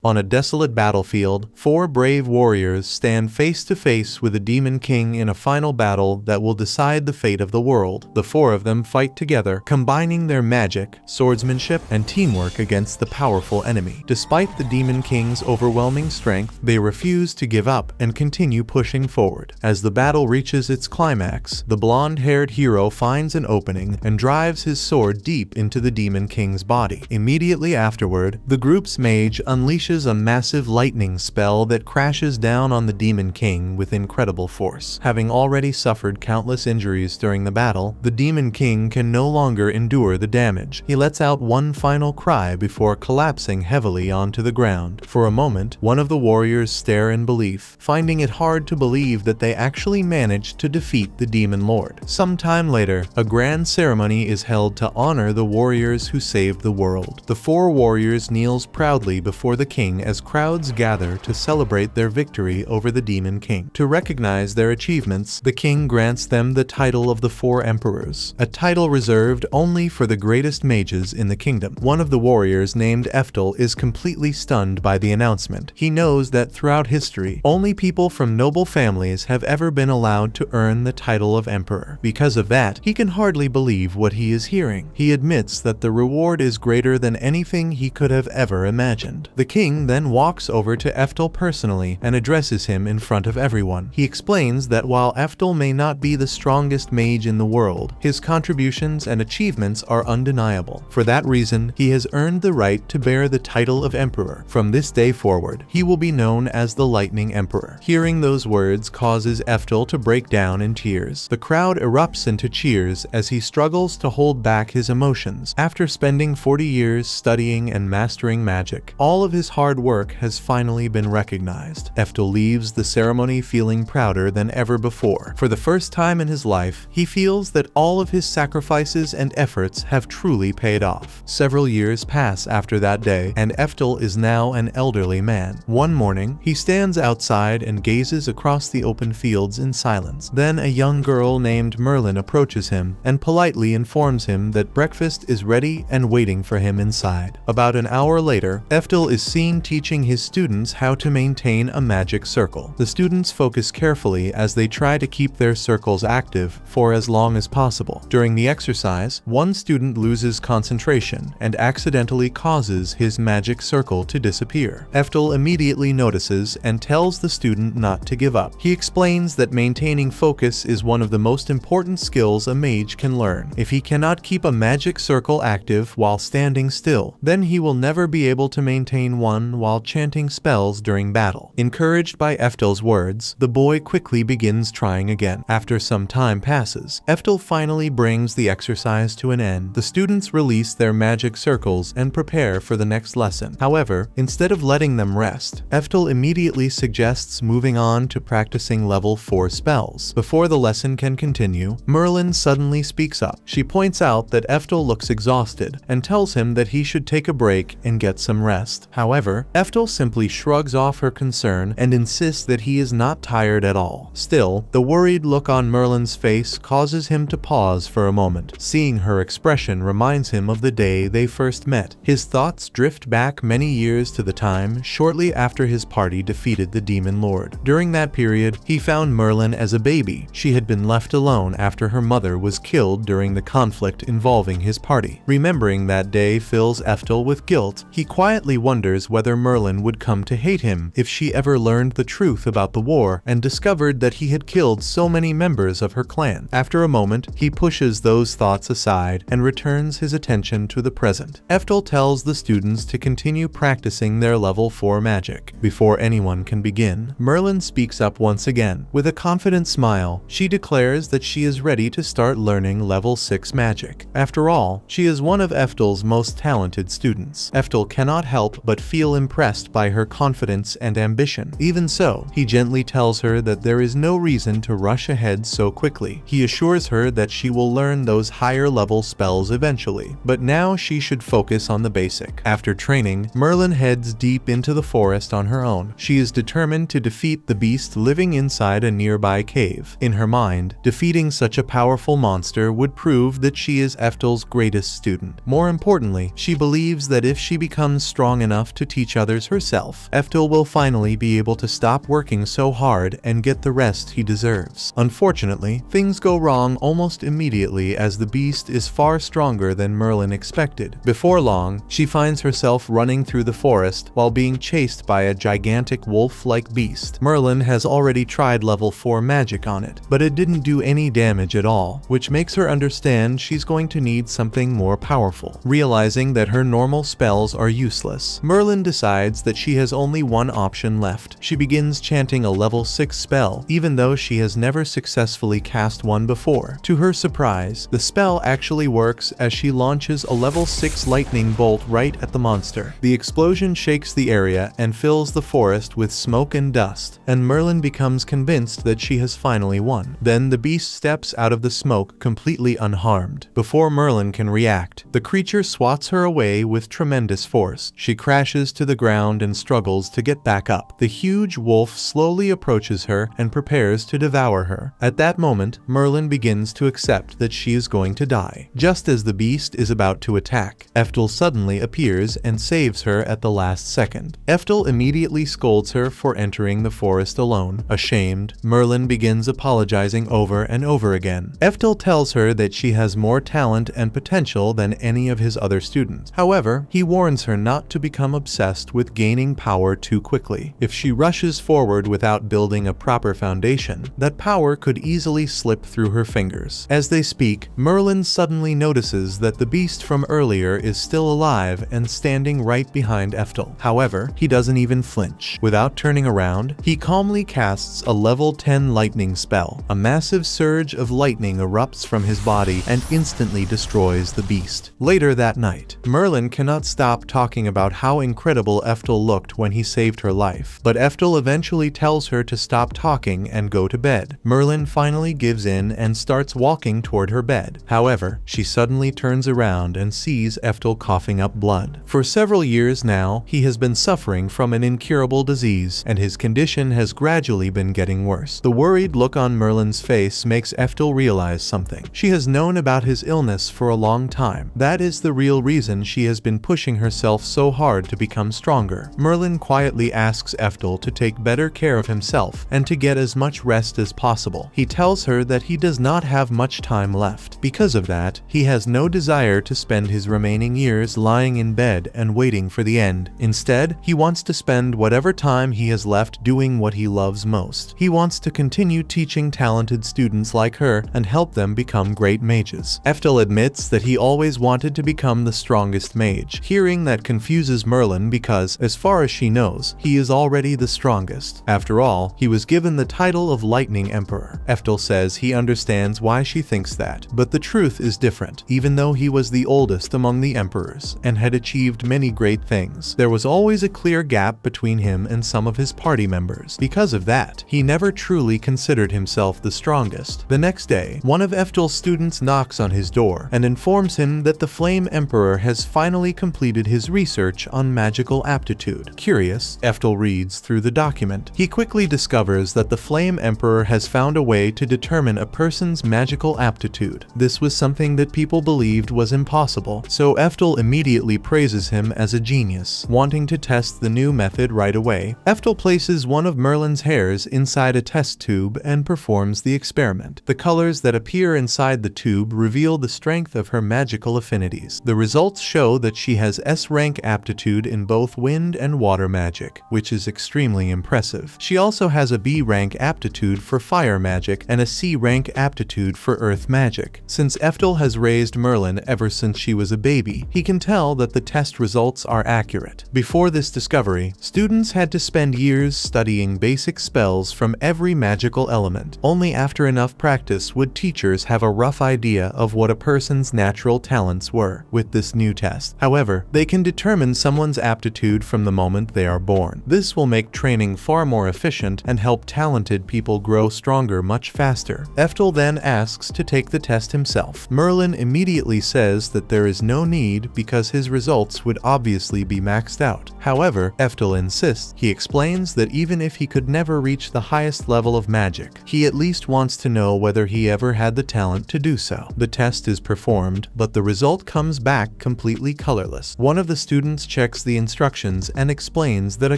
On a desolate battlefield, 4 brave warriors stand face to face with a demon king in a final battle that will decide the fate of the world. The 4 of them fight together, combining their magic, swordsmanship, and teamwork against the powerful enemy. Despite the demon king's overwhelming strength, they refuse to give up and continue pushing forward. As the battle reaches its climax, the blonde-haired hero finds an opening and drives his sword deep into the demon king's body. Immediately afterward, the group's mage unleashes a massive lightning spell that crashes down on the Demon King with incredible force. Having already suffered countless injuries during the battle, the Demon King can no longer endure the damage. He lets out one final cry before collapsing heavily onto the ground. For a moment, one of the warriors stare in belief, finding it hard to believe that they actually managed to defeat the Demon Lord. Sometime later, a grand ceremony is held to honor the warriors who saved the world. The 4 warriors kneels proudly before the king as crowds gather to celebrate their victory over the Demon King. To recognize their achievements, the king grants them the title of the 4 emperors, a title reserved only for the greatest mages in the kingdom. One of the warriors, named Ephtal, is completely stunned by the announcement. He knows that throughout history, only people from noble families have ever been allowed to earn the title of emperor. Because of that, he can hardly believe what he is hearing. He admits that the reward is greater than anything he could have ever imagined. The king then walks over to Ephtal personally and addresses him in front of everyone. He explains that while Ephtal may not be the strongest mage in the world, his contributions and achievements are undeniable. For that reason, he has earned the right to bear the title of emperor. From this day forward, he will be known as the Lightning Emperor. Hearing those words causes Ephtal to break down in tears. The crowd erupts into cheers as he struggles to hold back his emotions. After spending 40 years studying and mastering magic, all of his hard work has finally been recognized. Ephtal leaves the ceremony feeling prouder than ever before. For the first time in his life, he feels that all of his sacrifices and efforts have truly paid off. Several years pass after that day, and Ephtal is now an elderly man. One morning, he stands outside and gazes across the open fields in silence. Then a young girl named Merlin approaches him and politely informs him that breakfast is ready and waiting for him inside. About an hour later, Ephtal is seen teaching his students how to maintain a magic circle. The students focus carefully as they try to keep their circles active for as long as possible. During the exercise, one student loses concentration and accidentally causes his magic circle to disappear. Ephtal immediately notices and tells the student not to give up. He explains that maintaining focus is one of the most important skills a mage can learn. If he cannot keep a magic circle active while standing still, then he will never be able to maintain one while chanting spells during battle. Encouraged by Ephtal's words, the boy quickly begins trying again. After some time passes, Ephtal finally brings the exercise to an end. The students release their magic circles and prepare for the next lesson. However, instead of letting them rest, Ephtal immediately suggests moving on to practicing level 4 spells. Before the lesson can continue, Merlin suddenly speaks up. She points out that Ephtal looks exhausted and tells him that he should take a break and get some rest. However, Ephtal simply shrugs off her concern and insists that he is not tired at all. Still, the worried look on Merlin's face causes him to pause for a moment. Seeing her expression reminds him of the day they first met. His thoughts drift back many years to the time shortly after his party defeated the Demon Lord. During that period, he found Merlin as a baby. She had been left alone after her mother was killed during the conflict involving his party. Remembering that day fills Ephtal with guilt. He quietly wonders whether Merlin would come to hate him if she ever learned the truth about the war and discovered that he had killed so many members of her clan. After a moment, he pushes those thoughts aside and returns his attention to the present. Ephtal tells the students to continue practicing their level 4 magic. Before anyone can begin, Merlin speaks up once again. With a confident smile, she declares that she is ready to start learning level 6 magic. After all, she is one of Ephtal's most talented students. Ephtal cannot help but feel impressed by her confidence and ambition. Even so, he gently tells her that there is no reason to rush ahead so quickly. He assures her that she will learn those higher level spells eventually, but now she should focus on the basic. After training, Merlin heads deep into the forest on her own. She is determined to defeat the beast living inside a nearby cave. In her mind, defeating such a powerful monster would prove that she is Ephtal's greatest student. More importantly, she believes that if she becomes strong enough to teach others herself, Ephtal will finally be able to stop working so hard and get the rest he deserves. Unfortunately, things go wrong almost immediately as the beast is far stronger than Merlin expected. Before long, she finds herself running through the forest while being chased by a gigantic wolf-like beast. Merlin has already tried level 4 magic on it, but it didn't do any damage at all, which makes her understand she's going to need something more powerful. Realizing that her normal spells are useless, Merlin decides that she has only one option left. She begins chanting a level 6 spell, even though she has never successfully cast one before. To her surprise, the spell actually works as she launches a level 6 lightning bolt right at the monster. The explosion shakes the area and fills the forest with smoke and dust, and Merlin becomes convinced that she has finally won. Then the beast steps out of the smoke completely unharmed. Before Merlin can react, the creature swats her away with tremendous force. She crashes to the ground and struggles to get back up. The huge wolf slowly approaches her and prepares to devour her. At that moment, Merlin begins to accept that she is going to die. Just as the beast is about to attack, Ephtal suddenly appears and saves her at the last second. Ephtal immediately scolds her for entering the forest alone. Ashamed, Merlin begins apologizing over and over again. Ephtal tells her that she has more talent and potential than any of his other students. However, he warns her not to become obsessed with gaining power too quickly. If she rushes forward without building a proper foundation, that power could easily slip through her fingers. As they speak, Merlin suddenly notices that the beast from earlier is still alive and standing right behind Ephtal. However, he doesn't even flinch. Without turning around, he calmly casts a level 10 lightning spell. A massive surge of lightning erupts from his body and instantly destroys the beast. Later that night, Merlin cannot stop talking about how incredible Ephtal looked when he saved her life, but Ephtal eventually tells her to stop talking and go to bed. Merlin finally gives in and starts walking toward her bed. However, she suddenly turns around and sees Ephtal coughing up blood. For several years now, he has been suffering from an incurable disease, and his condition has gradually been getting worse. The worried look on Merlin's face makes Ephtal realize something. She has known about his illness for a long time. That is the real reason she has been pushing herself so hard to become stronger. Merlin quietly asks Ephtal to take better care of himself and to get as much rest as possible. He tells her that he does not have much time left. Because of that, he has no desire to spend his remaining years lying in bed and waiting for the end. Instead, he wants to spend whatever time he has left doing what he loves most. He wants to continue teaching talented students like her and help them become great mages. Ephtal admits that he always wanted to become the strongest mage. Hearing that confuses Merlin because, as far as she knows, he is already the strongest. After all, he was given the title of Lightning Emperor. Ephtal says he understands why she thinks that, but the truth is different. Even though he was the oldest among the emperors and had achieved many great things, there was always a clear gap between him and some of his party members. Because of that, he never truly considered himself the strongest. The next day, one of Ephtal's students knocks on his door and informs him that the Flame Emperor has finally completed his research on magical aptitude. Curious, Ephtal reads through the document. He quickly discovers that the Flame Emperor has found a way to determine a person's magical aptitude. This was something that people believed was impossible, so Ephtal immediately praises him as a genius, wanting to test the new method right away. Ephtal places one of Merlin's hairs inside a test tube and performs the experiment. The colors that appear inside the tube reveal the strength of her magical affinities. The results show that she has S-rank aptitude in both wind and water magic, which is extremely impressive. She also has a B-rank aptitude for fire magic and a C-rank aptitude for earth magic. Since Ephtal has raised Merlin ever since she was a baby, he can tell that the test results are accurate. Before this discovery, students had to spend years studying basic spells from every magical element. Only after enough practice would teachers have a rough idea of what a person's natural talents were. With this new test, however, they can determine someone's aptitude from the moment they are born. This will make training far more efficient and help talented people grow stronger much faster. Ephtal then asks to take the test himself. Merlin immediately says that there is no need because his results would obviously be maxed out. However, Ephtal insists. He explains that even if he could never reach the highest level of magic, he at least wants to know whether he ever had the talent to do so. The test is performed, but the result comes back completely colorless. One of the students checks the instructions and explains that a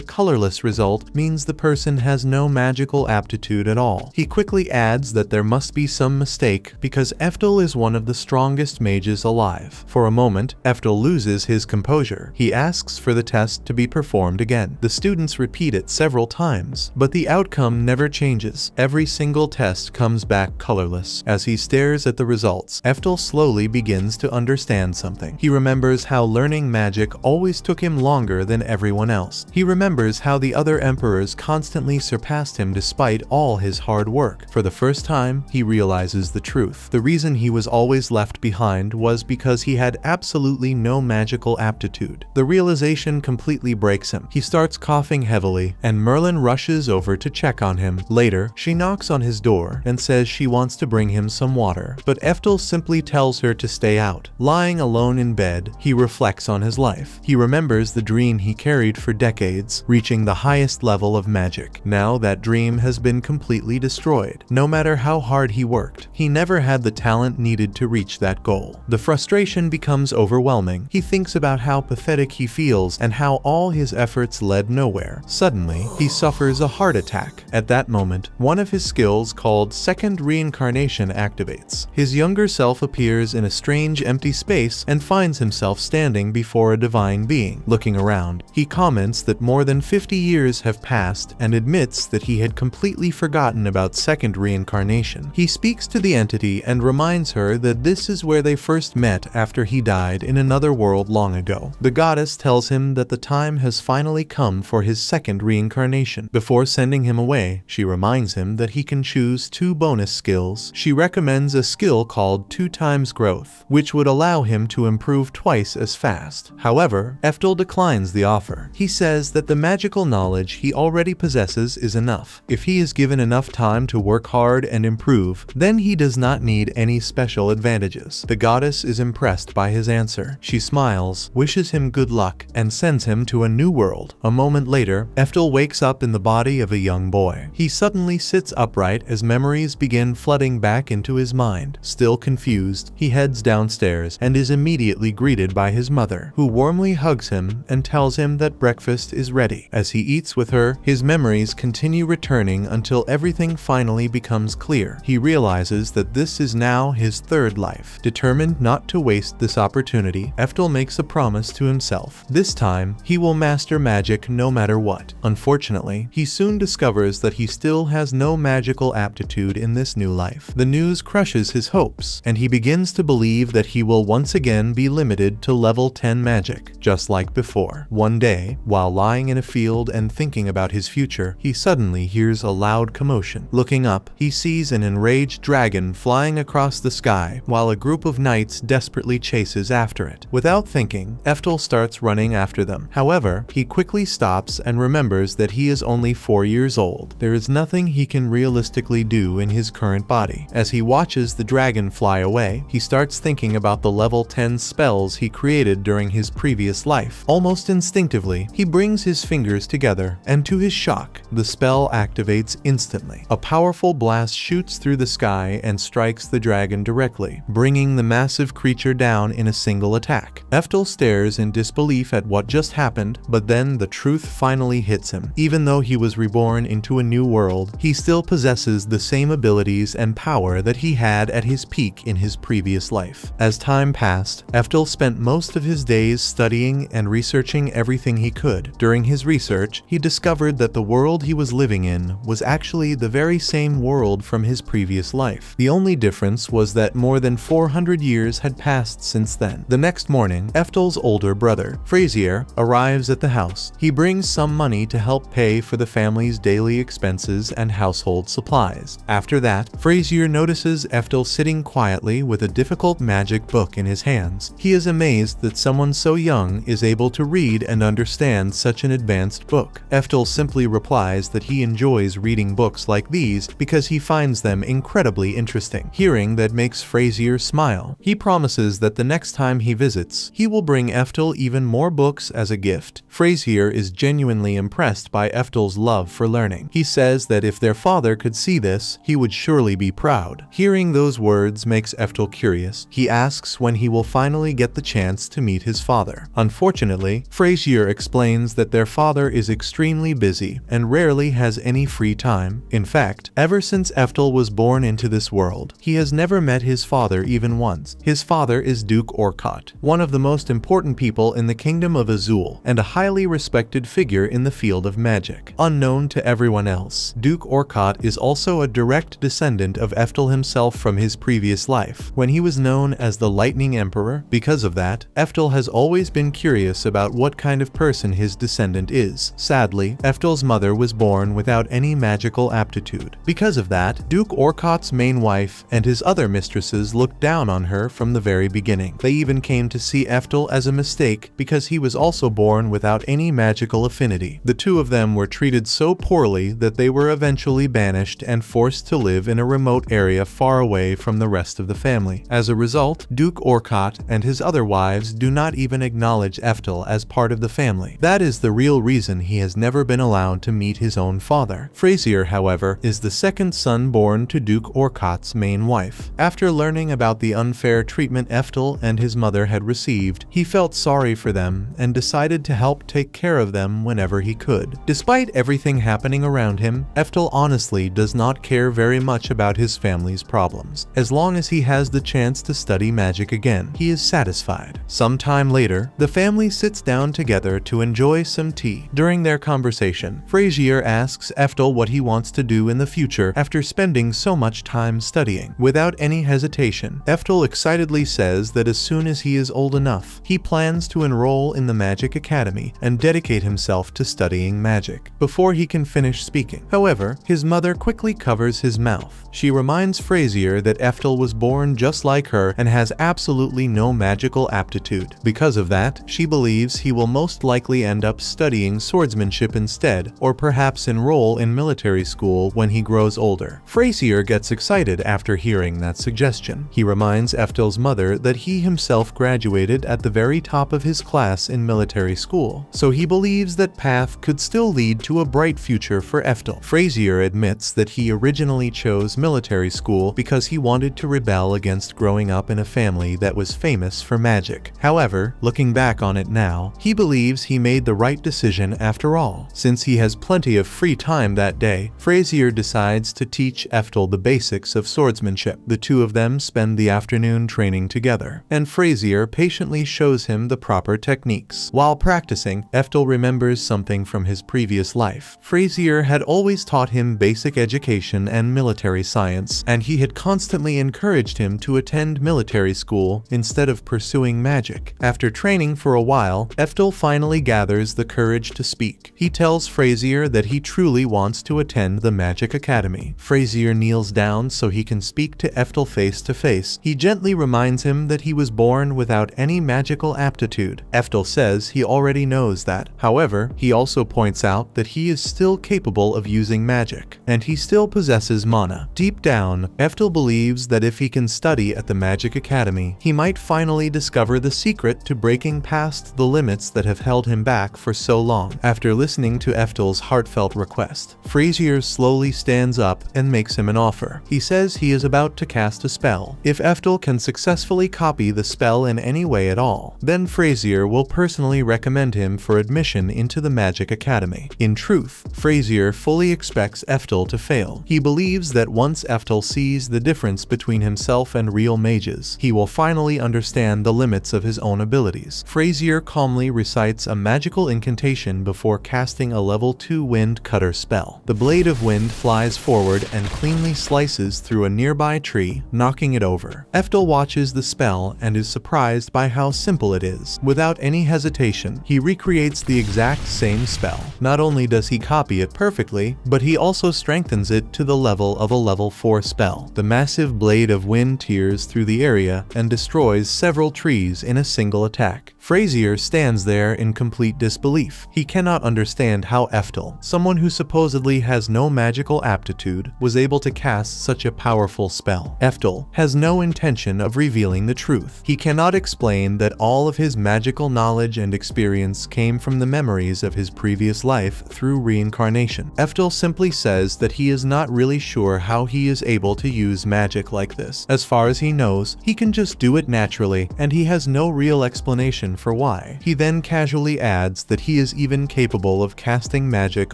colorless result means the person has no magical aptitude at all. He quickly adds that there must be some mistake because Ephtal is one of the strongest mages alive. For a moment, Ephtal loses his composure. He asks for the test to be performed again. The students repeat it several times, but the outcome never changes. Every single test comes back colorless. As he stares at the results, Ephtal slowly begins to understand something. He remembers how learning magic always took him longer than everyone else. He remembers how the other emperors constantly surpassed him despite all his hard work. For the first time, he realizes the truth. The reason he was always left behind was because he had absolutely no magical aptitude. The realization completely breaks him. He starts coughing heavily, and Merlin rushes over to check on him. Later, she knocks on his door and says she wants to bring him some water, but Ephtal simply tells her to stay out. Lying alone in bed, he reflects on his life. He remembers the dream he carried for decades, reaching the highest level of magic. Now that dream has been completely destroyed. No matter how hard he worked, he never had the talent needed to reach that goal. The frustration becomes overwhelming. He thinks about how pathetic he feels and how all his efforts led nowhere. Suddenly, he suffers a heart attack. At that moment, one of his skills called Second Reincarnation activates. His younger self appears in a strange empty space and finds himself standing before a divine being. Looking around, he comments that more than 50 years have passed and admits that he had completely forgotten about Second Reincarnation. He speaks to the entity and reminds her that this is where they first met after he died in another world long ago. The goddess tells him that the time has finally come for his second reincarnation. Before sending him away, she reminds him that he can choose 2 bonus skills. She recommends a skill called 2 times growth, which would allow him to improve twice as fast. However, Ephtal declines the offer. He says that the magical knowledge he already possesses is enough. If he is given enough time to work hard and improve, then he does not need any special advantages. The goddess is impressed by his answer. She smiles, wishes him good luck, and sends him to a new world. A moment later, Ephtal wakes up in the body of a young boy. He suddenly sits upright as memories begin flooding back into his mind. Still confused, he heads downstairs and is immediately greeted by his mother, who warmly hugs him and tells him that breakfast is ready. As he eats with her, his memories continue returning until everything finally becomes clear. He realizes that this is now his third life. Determined not to waste this opportunity, Ephtal makes a promise to himself. This time, he will master magic no matter what. Unfortunately, he soon discovers that he still has no magical aptitude in this new life. The news crushes his hopes, and he begins to believe that he will once again be limited to level 10 magic, just like before. One day, while lying in a field and thinking about his future, he suddenly hears a loud commotion. Looking up, he sees an enraged dragon flying across the sky, while a group of knights desperately chases after it. Without thinking, Ephtal starts running after them. However, he quickly stops and remembers that he is only 4 years old. There is nothing he can realistically do in his current body. As he watches the dragon fly away, he starts thinking about the level 10 spells he created during his previous life. Almost instinctively, he brings his fingers together, and to his shock, the spell activates instantly. A powerful blast shoots through the sky and strikes the dragon directly, bringing the massive creature down in a single attack. Ephtal stares in disbelief at what just happened, but then the truth finally hits him. Even though he was reborn into a new world, he still possesses the same abilities and power that he had at his peak in his previous life. As time passed, Ephtal spent most of his days studying and researching everything he could. During his research, he discovered that the world he was living in was actually the very same world from his previous life. The only difference was that more than 400 years had passed since then. The next morning, Ephtal's older brother, Frazier, arrives at the house. He brings some money to help pay for the family's daily expenses and household supplies. After that, Frazier notices Ephtal sitting quietly with a difficult magic book in his hands. He is amazed that someone so young is able to read and understand such an advanced book. Ephtal simply replies that he enjoys reading books like these because he finds them incredibly interesting. Hearing that makes Frazier smile. He promises that the next time he visits, he will bring Ephtal even more books as a gift. Frazier is genuinely impressed by Ephtal's love for learning. He says that if their father could see this, he would surely be proud. Hearing those words makes Ephtal curious. He asks when he will finally get the chance to meet his father. Unfortunately, Finally, Frasier explains that their father is extremely busy and rarely has any free time. In fact, ever since Ephtal was born into this world, he has never met his father even once. His father is Duke Orcott, one of the most important people in the Kingdom of Azul and a highly respected figure in the field of magic. Unknown to everyone else, Duke Orcott is also a direct descendant of Ephtal himself from his previous life, when he was known as the Lightning Emperor. Because of that, Ephtal has always been curious about what kind of person his descendant is. Sadly, Ephtal's mother was born without any magical aptitude. Because of that, Duke Orcott's main wife and his other mistresses looked down on her from the very beginning. They even came to see Ephtal as a mistake because he was also born without any magical affinity. The two of them were treated so poorly that they were eventually banished and forced to live in a remote area far away from the rest of the family. As a result, Duke Orcott and his other wives do not even acknowledge Ephtal as part of the family. That is the real reason he has never been allowed to meet his own father. Frasier, however, is the second son born to Duke Orcott's main wife. After learning about the unfair treatment Ephtal and his mother had received, he felt sorry for them and decided to help take care of them whenever he could. Despite everything happening around him, Ephtal honestly does not care very much about his family's problems. As long as he has the chance to study magic again, he is satisfied. Sometime later, the family sits down together to enjoy some tea. During their conversation, Frasier asks Ephtal what he wants to do in the future after spending so much time studying. Without any hesitation, Ephtal excitedly says that as soon as he is old enough, he plans to enroll in the Magic Academy and dedicate himself to studying magic. Before he can finish speaking, however, his mother quickly covers his mouth. She reminds Frasier that Ephtal was born just like her and has absolutely no magical aptitude. Because of that, she believes he will most likely end up studying swordsmanship instead, or perhaps enroll in military school when he grows older. Frasier gets excited after hearing that suggestion. He reminds Ephtal's mother that he himself graduated at the very top of his class in military school, so he believes that path could still lead to a bright future for Ephtal. Frasier admits that he originally chose military school because he wanted to rebel against growing up in a family that was famous for magic. However, looking back on it now, he believes he made the right decision after all. Since he has plenty of free time that day, Frasier decides to teach Ephtal the basics of swordsmanship. The two of them spend the afternoon training together, and Frasier patiently shows him the proper techniques. While practicing, Ephtal remembers something from his previous life. Frasier had always taught him basic education and military science, and he had constantly encouraged him to attend military school instead of pursuing magic. After training for a while, Ephtal finally gathers the courage to speak. He tells Frasier that he truly wants to attend the Magic Academy. Frasier kneels down so he can speak to Ephtal face to face. He gently reminds him that he was born without any magical aptitude. Ephtal says he already knows that. However, he also points out that he is still capable of using magic, and he still possesses mana. Deep down, Ephtal believes that if he can study at the Magic Academy, he might finally discover the secret to breaking past the limits that have held him back for so long. After listening to Ephtal's heartfelt request, Frasier slowly stands up and makes him an offer. He says he is about to cast a spell. If Ephtal can successfully copy the spell in any way at all, then Frasier will personally recommend him for admission into the Magic Academy. In truth, Frasier fully expects Ephtal to fail. He believes that once Ephtal sees the difference between himself and real mages, he will finally understand the limits of his own abilities. Frasier calmly recites a magical incantation before casting a level 2 wind cutter spell. The blade of wind flies forward and cleanly slices through a nearby tree, knocking it over. Ephtal watches the spell and is surprised by how simple it is. Without any hesitation, he recreates the exact same spell. Not only does he copy it perfectly, but he also strengthens it to the level of a level 4 spell. The massive blade of wind tears through the area and destroys several trees in a single attack. Frasier stands there in complete disbelief. He cannot understand how Ephtal, someone who supposedly has no magical aptitude, was able to cast such a powerful spell. Ephtal has no intention of revealing the truth. He cannot explain that all of his magical knowledge and experience came from the memories of his previous life through reincarnation. Ephtal simply says that he is not really sure how he is able to use magic like this. As far as he knows, he can just do it naturally, and he has no real explanation reason for why. He then casually adds that he is even capable of casting magic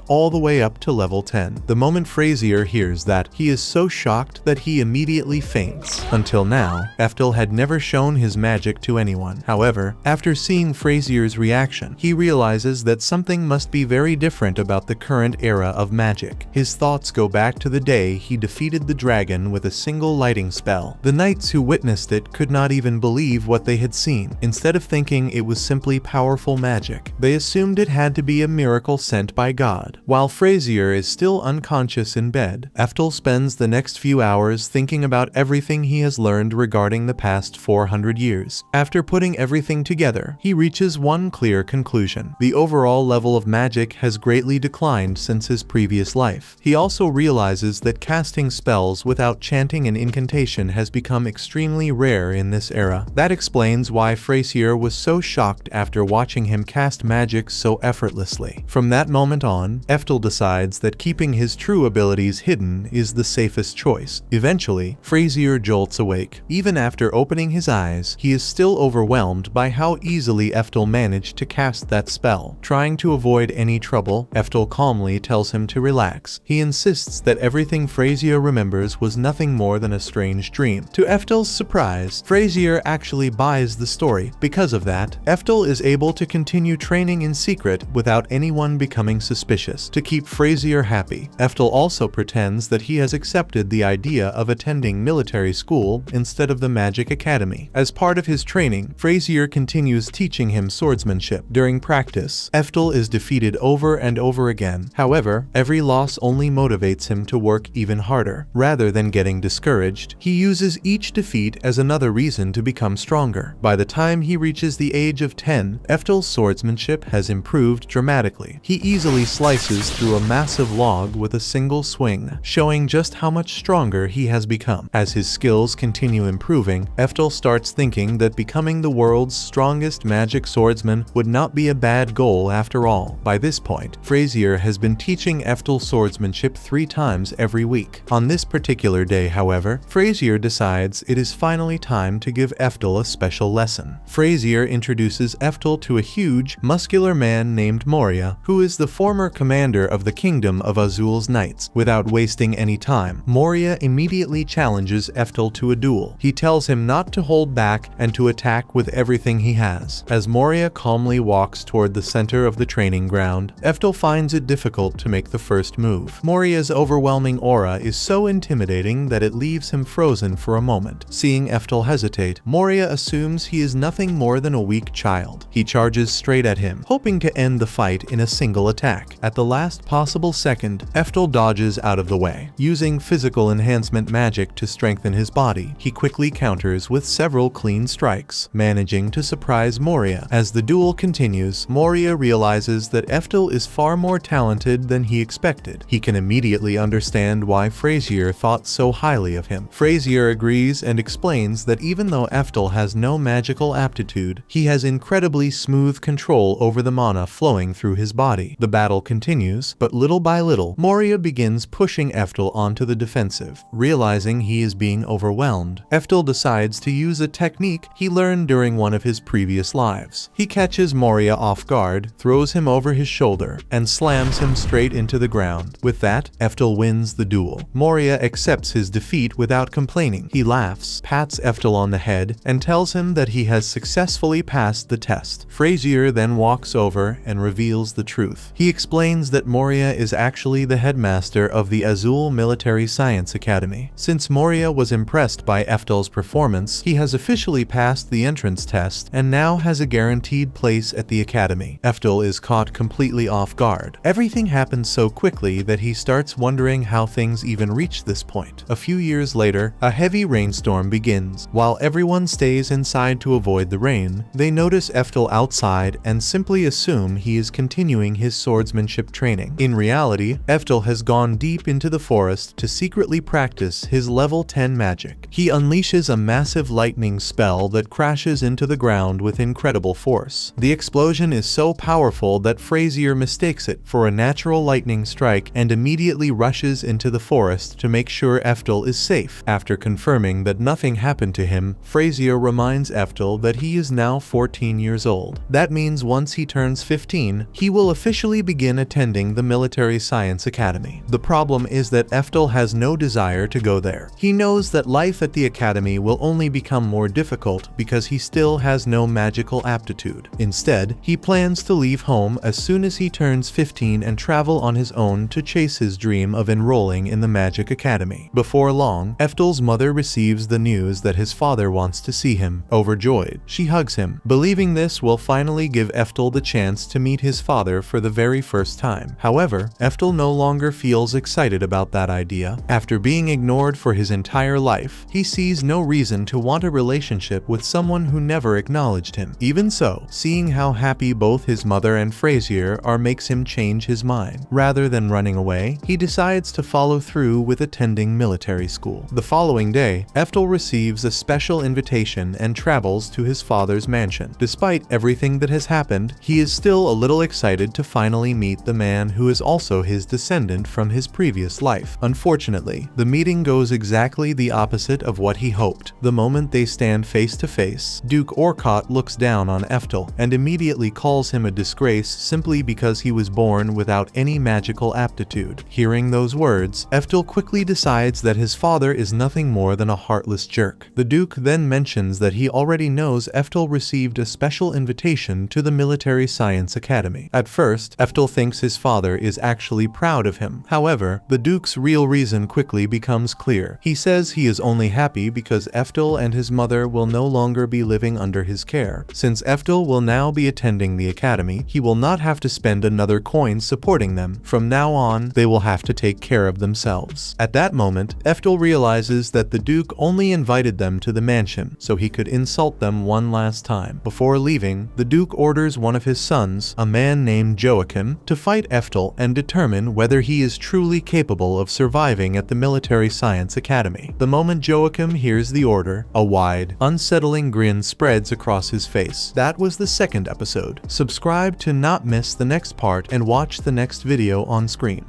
all the way up to level 10. The moment Frazier hears that, he is so shocked that he immediately faints. Until now, Ephtal had never shown his magic to anyone. However, after seeing Frazier's reaction, he realizes that something must be very different about the current era of magic. His thoughts go back to the day he defeated the dragon with a single lighting spell. The knights who witnessed it could not even believe what they had seen. Instead of thinking it was simply powerful magic, they assumed it had to be a miracle sent by God. While Frazier is still unconscious in bed, Ephtal spends the next few hours thinking about everything he has learned regarding the past 400 years. After putting everything together, he reaches one clear conclusion. The overall level of magic has greatly declined since his previous life. He also realizes that casting spells without chanting an incantation has become extremely rare in this era. That explains why Frazier was so shocked after watching him cast magic so effortlessly. From that moment on, Ephtal decides that keeping his true abilities hidden is the safest choice. Eventually, Frazier jolts awake. Even after opening his eyes, he is still overwhelmed by how easily Ephtal managed to cast that spell. Trying to avoid any trouble, Ephtal calmly tells him to relax. He insists that everything Frazier remembers was nothing more than a strange dream. To Ephtal's surprise, Frazier actually buys the story. Because of that, Ephtal is able to continue training in secret without anyone becoming suspicious. To keep Frazier happy, Ephtal also pretends that he has accepted the idea of attending military school instead of the magic academy. As part of his training, Frazier continues teaching him swordsmanship. During practice, Ephtal is defeated over and over again. However, every loss only motivates him to work even harder. Rather than getting discouraged, he uses each defeat as another reason to become stronger. By the time he reaches the age of 10, Ephtal's swordsmanship has improved dramatically. He easily slices through a massive log with a single swing, showing just how much stronger he has become. As his skills continue improving, Ephtal starts thinking that becoming the world's strongest magic swordsman would not be a bad goal after all. By this point, Frazier has been teaching Ephtal swordsmanship 3 times every week. On this particular day, however, Frazier decides it is finally time to give Ephtal a special lesson. Frazier introduces Ephtal to a huge, muscular man named Moria, who is the former commander of the kingdom of Azul's knights. Without wasting any time, Moria immediately challenges Ephtal to a duel. He tells him not to hold back and to attack with everything he has. As Moria calmly walks toward the center of the training ground, Ephtal finds it difficult to make the first move. Moria's overwhelming aura is so intimidating that it leaves him frozen for a moment. Seeing Ephtal hesitate, Moria assumes he is nothing more than a weak child. He charges straight at him, hoping to end the fight in a single attack. At the last possible second, Ephtal dodges out of the way. Using physical enhancement magic to strengthen his body, he quickly counters with several clean strikes, managing to surprise Moria. As the duel continues, Moria realizes that Ephtal is far more talented than he expected. He can immediately understand why Frazier thought so highly of him. Frazier agrees and explains that even though Ephtal has no magical aptitude, he has incredibly smooth control over the mana flowing through his body. The battle continues, but little by little, Moria begins pushing Ephtal onto the defensive. Realizing he is being overwhelmed, Ephtal decides to use a technique he learned during one of his previous lives. He catches Moria off guard, throws him over his shoulder, and slams him straight into the ground. With that, Ephtal wins the duel. Moria accepts his defeat without complaining. He laughs, pats Ephtal on the head, and tells him that he has successfully passed the test. Frazier then walks over and reveals the truth. He explains that Moria is actually the headmaster of the Azul Military Science Academy. Since Moria was impressed by Ephtal's performance, he has officially passed the entrance test and now has a guaranteed place at the academy. Ephtal is caught completely off guard. Everything happens so quickly that he starts wondering how things even reached this point. A few years later, a heavy rainstorm begins. While everyone stays inside to avoid the rain, they notice Ephtal outside and simply assume he is continuing his swordsmanship training. In reality, Ephtal has gone deep into the forest to secretly practice his level 10 magic. He unleashes a massive lightning spell that crashes into the ground with incredible force. The explosion is so powerful that Frazier mistakes it for a natural lightning strike and immediately rushes into the forest to make sure Ephtal is safe. After confirming that nothing happened to him, Frazier reminds Ephtal that he is now 14 years old. That means once he turns 15, he will officially begin attending the Military Science Academy. The problem is that Ephtal has no desire to go there. He knows that life at the academy will only become more difficult because he still has no magical aptitude. Instead, he plans to leave home as soon as he turns 15 and travel on his own to chase his dream of enrolling in the Magic Academy. Before long, Ephtal's mother receives the news that his father wants to see him. Overjoyed, she hugs him, believing this will finally give Ephtal the chance to meet his father for the very first time. However, Ephtal no longer feels excited about that idea. After being ignored for his entire life, he sees no reason to want a relationship with someone who never acknowledged him. Even so, seeing how happy both his mother and Frazier are makes him change his mind. Rather than running away, he decides to follow through with attending military school. The following day, Ephtal receives a special invitation and travels to his father's mansion. Despite everything that has happened, he is still a little excited to finally meet the man who is also his descendant from his previous life. Unfortunately, the meeting goes exactly the opposite of what he hoped. The moment they stand face to face, Duke Orcott looks down on Ephtal and immediately calls him a disgrace simply because he was born without any magical aptitude. Hearing those words, Ephtal quickly decides that his father is nothing more than a heartless jerk. The Duke then mentions that he already knows Ephtal received a special invitation to the Military Science Academy. At first, Ephtal thinks his father is actually proud of him. However, the Duke's real reason quickly becomes clear. He says he is only happy because Ephtal and his mother will no longer be living under his care. Since Ephtal will now be attending the academy, he will not have to spend another coin supporting them. From now on, they will have to take care of themselves. At that moment, Ephtal realizes that the Duke only invited them to the mansion so he could insult them one last time. Before leaving, the Duke orders one of his sons, a man named Joachim, to fight Ephtal and determine whether he is truly capable of surviving at the Military Science Academy. The moment Joachim hears the order, a wide, unsettling grin spreads across his face. That was the second episode. Subscribe to not miss the next part and watch the next video on screen.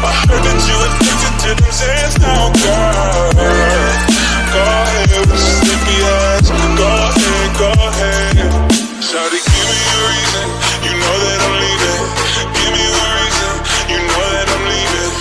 I heard that you addicted to them